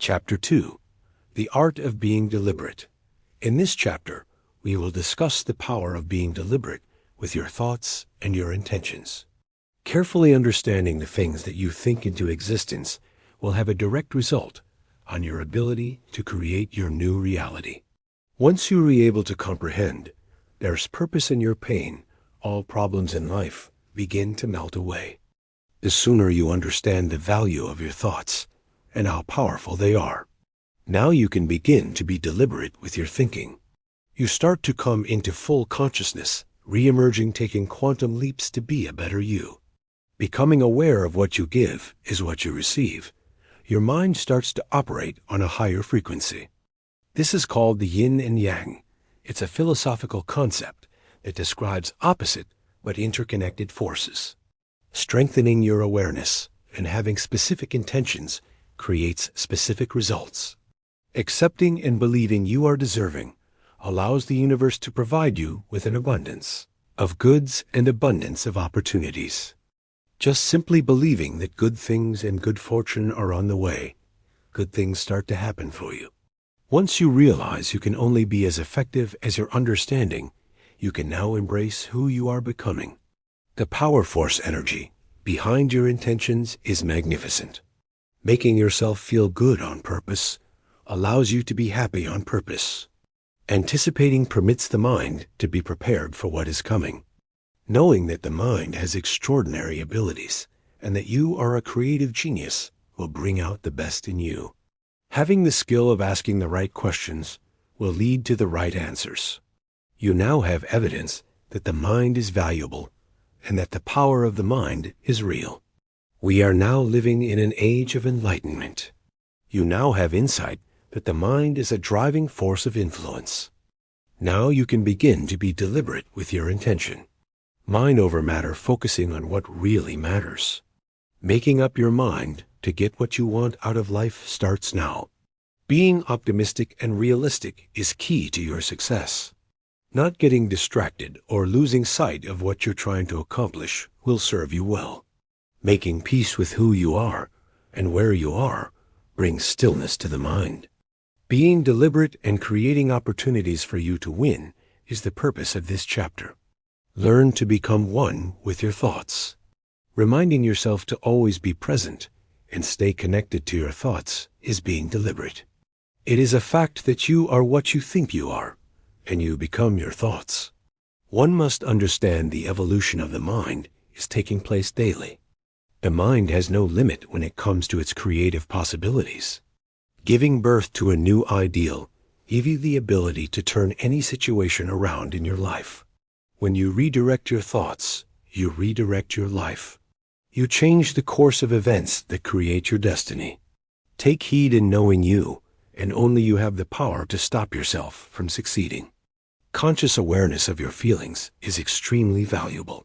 Chapter 2. The Art of Being Deliberate. In this chapter, we will discuss the power of being deliberate with your thoughts and your intentions. Carefully understanding the things that you think into existence will have a direct result on your ability to create your new reality. Once you are able to comprehend there's purpose in your pain, all problems in life begin to melt away. The sooner you understand the value of your thoughts and how powerful they are, now you can begin to be deliberate with your thinking. You start to come into full consciousness, reemerging, taking quantum leaps to be a better you. Becoming aware of what you give is what you receive. Your mind starts to operate on a higher frequency. This is called the Yin and Yang. It's a philosophical concept that describes opposite but interconnected forces. Strengthening your awareness and having specific intentions creates specific results. Accepting and believing you are deserving allows the universe to provide you with an abundance of goods and abundance of opportunities. Just simply believing that good things and good fortune are on the way, good things start to happen for you. Once you realize you can only be as effective as your understanding, you can now embrace who you are becoming. The power force energy behind your intentions is magnificent. Making yourself feel good on purpose allows you to be happy on purpose. Anticipating permits the mind to be prepared for what is coming. Knowing that the mind has extraordinary abilities and that you are a creative genius will bring out the best in you. Having the skill of asking the right questions will lead to the right answers. You now have evidence that the mind is valuable and that the power of the mind is real. We are now living in an age of enlightenment. You now have insight that the mind is a driving force of influence. Now you can begin to be deliberate with your intention. Mind over matter, focusing on what really matters. Making up your mind to get what you want out of life starts now. Being optimistic and realistic is key to your success. Not getting distracted or losing sight of what you're trying to accomplish will serve you well. Making peace with who you are and where you are brings stillness to the mind. Being deliberate and creating opportunities for you to win is the purpose of this chapter. Learn to become one with your thoughts. Reminding yourself to always be present and stay connected to your thoughts is being deliberate. It is a fact that you are what you think you are, and you become your thoughts. One must understand the evolution of the mind is taking place daily. The mind has no limit when it comes to its creative possibilities. Giving birth to a new ideal gives you the ability to turn any situation around in your life. When you redirect your thoughts, you redirect your life. You change the course of events that create your destiny. Take heed in knowing you, and only you have the power to stop yourself from succeeding. Conscious awareness of your feelings is extremely valuable.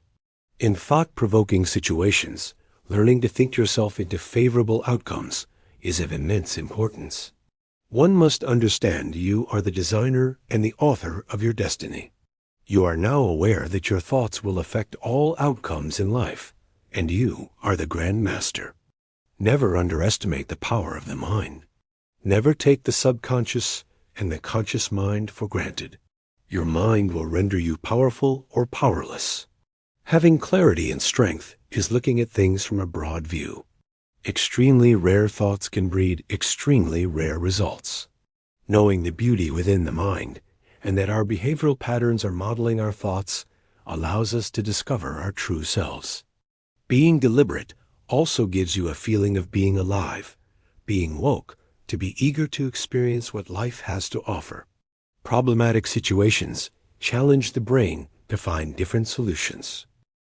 In thought-provoking situations, learning to think yourself into favorable outcomes is of immense importance. One must understand you are the designer and the author of your destiny. You are now aware that your thoughts will affect all outcomes in life, and you are the grandmaster. Never underestimate the power of the mind. Never take the subconscious and the conscious mind for granted. Your mind will render you powerful or powerless. Having clarity and strength is looking at things from a broad view. Extremely rare thoughts can breed extremely rare results. Knowing the beauty within the mind and that our behavioral patterns are modeling our thoughts allows us to discover our true selves. Being deliberate also gives you a feeling of being alive, being woke, to be eager to experience what life has to offer. Problematic situations challenge the brain to find different solutions.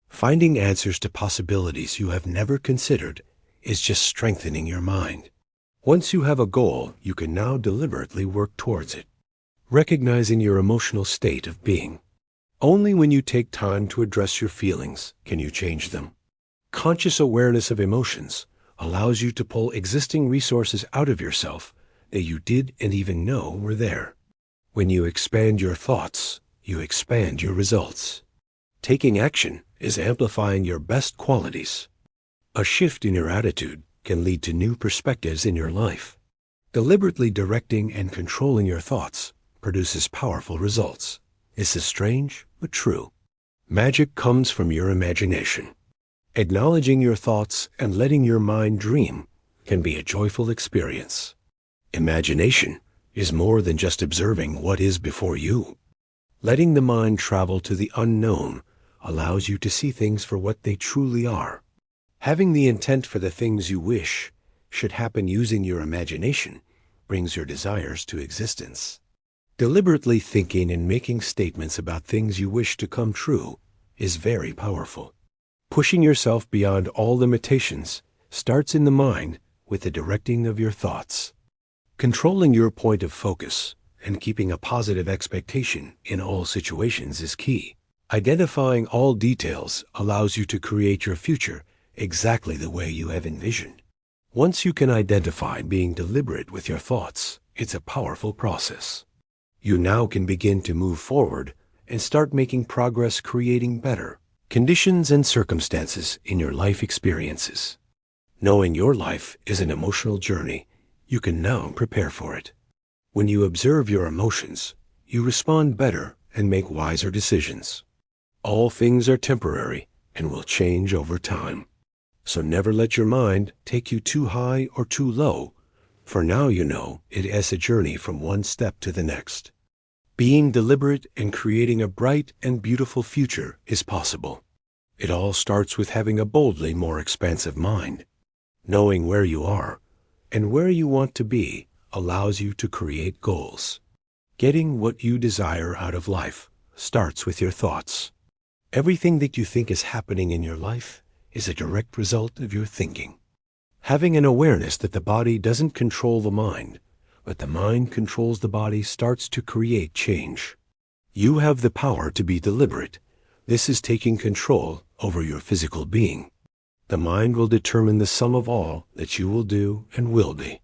Finding answers to possibilities you have never considered is just strengthening your mind. Once you have a goal, you can now deliberately work towards it. Recognizing your emotional state of being. Only when you take time to address your feelings can you change them. Conscious awareness of emotions allows you to pull existing resources out of yourself that you didn't even know were there. When you expand your thoughts, you expand your results. Taking action is amplifying your best qualities. A shift in your attitude can lead to new perspectives in your life. Deliberately directing and controlling your thoughts produces powerful results. This is strange, but true. Magic comes from your imagination. Acknowledging your thoughts and letting your mind dream can be a joyful experience. Imagination is more than just observing what is before you. Letting the mind travel to the unknown allows you to see things for what they truly are. Having the intent for the things you wish should happen using your imagination brings your desires to existence. Deliberately thinking and making statements about things you wish to come true is very powerful. Pushing yourself beyond all limitations starts in the mind with the directing of your thoughts. Controlling your point of focus and keeping a positive expectation in all situations is key. Identifying all details allows you to create your future exactly the way you have envisioned. Once you can identify being deliberate with your thoughts, it's a powerful process. You now can begin to move forward and start making progress creating better conditions and circumstances in your life experiences. Knowing your life is an emotional journey, you can now prepare for it. When you observe your emotions, you respond better and make wiser decisions. All things are temporary and will change over time. So never let your mind take you too high or too low, for now you know it is a journey from one step to the next. Being deliberate and creating a bright and beautiful future is possible. It all starts with having a boldly more expansive mind. Knowing where you are and where you want to be allows you to create goals. Getting what you desire out of life starts with your thoughts. Everything that you think is happening in your life is a direct result of your thinking. Having an awareness that the body doesn't control the mind, but the mind controls the body starts to create change. You have the power to be deliberate. This is taking control over your physical being. The mind will determine the sum of all that you will do and will be.